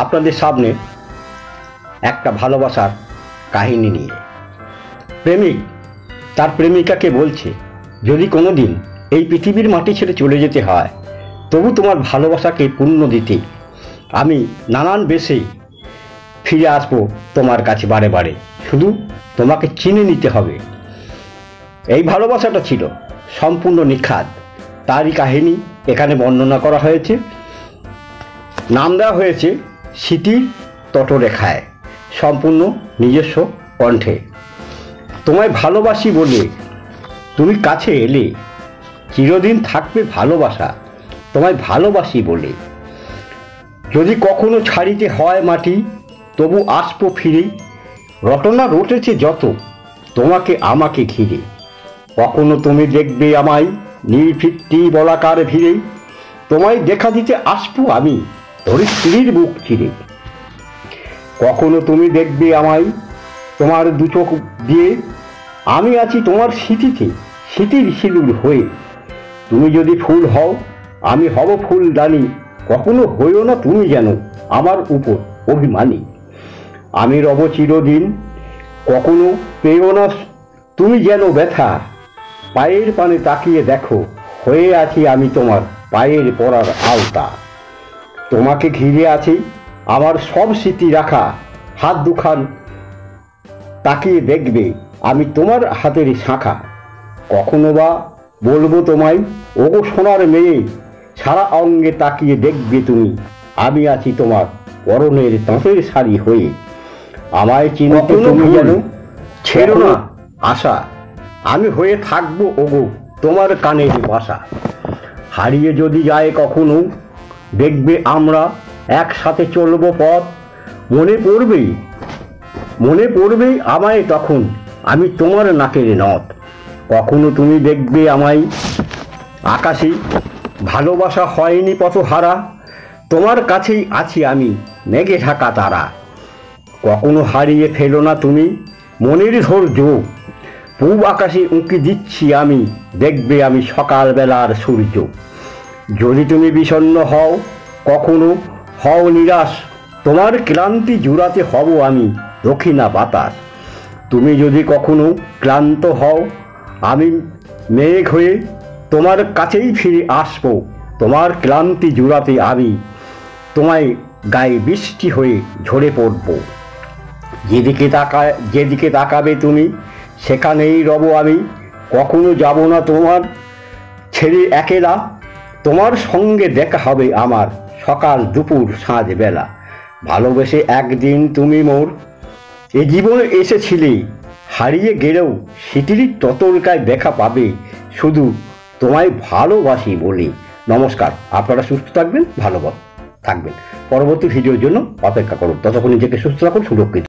আপনাদের সামনে একটা ভালোবাসার কাহিনী নিয়ে। প্রেমিক তার প্রেমিকাকে বলছে, যদি কোনো দিন এই পৃথিবীর মাটি ছেড়ে চলে যেতে হয়, তবু তোমার ভালোবাসাকে পূর্ণ দিতে আমি নানান বেশে ফিরে আসবো তোমার কাছে বারে বারে, শুধু তোমাকে চিনে নিতে হবে। এই ভালোবাসাটা ছিল সম্পূর্ণ নিখাদ। তারই কাহিনী এখানে বর্ণনা করা হয়েছে। নাম দেওয়া হয়েছে স্মৃতির তটরেখায়, সম্পূর্ণ নিজস্ব কণ্ঠে। তোমায় ভালোবাসি বলে তুমি কাছে এলে, চিরদিন থাকবে ভালোবাসা তোমায় ভালোবাসি বলে। যদি কখনো ছাড়িতে হয় মাটি, তবু আসবো ফিরে। রটনা রটেছে যত তোমাকে আমাকে ঘিরে। কখনো তুমি দেখবে আমায় নির্ভিত্তি বলাকার ভিড়ে। তোমায় দেখা দিতে আসবো আমি ধরিত্রীর বুক চিরে। কখনো তুমি দেখবে আমায় তোমার দু চোখ দিয়ে, আমি আছি তোমার স্মৃতিতে স্মৃতির সিঁদুর হয়ে। তুমি যদি ফুল হও আমি হব ফুলদানি, কখনো হইও না তুমি যেন আমার উপর অভিমানী। আমি রব চিরদিন, কখনো পেও না তুমি যেন ব্যথা। পায়ের পানে তাকিয়ে দেখো, হয়ে আছি আমি তোমার পায়ের পরার আওতা। তোমাকে ঘিরে আছে আমার সব স্মৃতি রাখা। হাত দুখান তাকিয়ে দেখবে আমি তোমার হাতের শাখা। কখনো বা বলবো তোমায়, ওগো সোনার মেয়ে, সারা অঙ্গে তাকিয়ে দেখবে তুমি আমি আছি তোমার পরনের তাঁতের শাড়ি হয়ে। আমায় চিনতে তুমি যেন ছেড়ো না আশা, আমি হয়ে থাকবো ওগো তোমার কানের বাসা। হারিয়ে যদি যায় কখনো দেখবে আমরা একসাথে চলবো পথ। মনে পড়বে আমায় তখন আমি তোমার নাকের নথ। কখনো তুমি দেখবে আমায় আকাশে, ভালোবাসা হয়নি পথহারা। তোমার কাছেই আছি আমি মেঘে ঢাকা তারা। কখনো হারিয়ে ফেলো না তুমি মনের ধৈর্য। পূব আকাশে উঁকি দিচ্ছি আমি, দেখবে আমি সকালবেলার সূর্য। যদি তুমি বিষণ্ণ হও কখনো হও নিরাশ, তোমার ক্লান্তি জুড়াতে হব আমি দক্ষিণা বাতাস। তুমি যদি কখনো ক্লান্ত হও আমি মেঘ হয়ে তোমার কাছেই ফিরে আসবো। তোমার ক্লান্তি জুড়াতে আমি তোমায় গায়ে বৃষ্টি হয়ে ঝরে পড়ব। যেদিকে তাকাবে তুমি সেখানেই রব আমি। কখনো যাব না তোমার ছেড়ে একেলা। তোমার সঙ্গে দেখা হবে আমার সকাল দুপুর সাঁঝ বেলা। ভালোবেসে একদিন তুমি মোর এ জীবনে এসেছিলে, হারিয়ে গেলেও স্মৃতির ততরকায় দেখা পাবে, শুধু তোমায় ভালোবাসি বলে। নমস্কার, আপনারা সুস্থ থাকবেন, ভালো থাকবেন। পরবর্তী ভিডিওর জন্য অপেক্ষা করুন। ততক্ষণ নিজেকে সুস্থ রাখুন, সুরক্ষিত।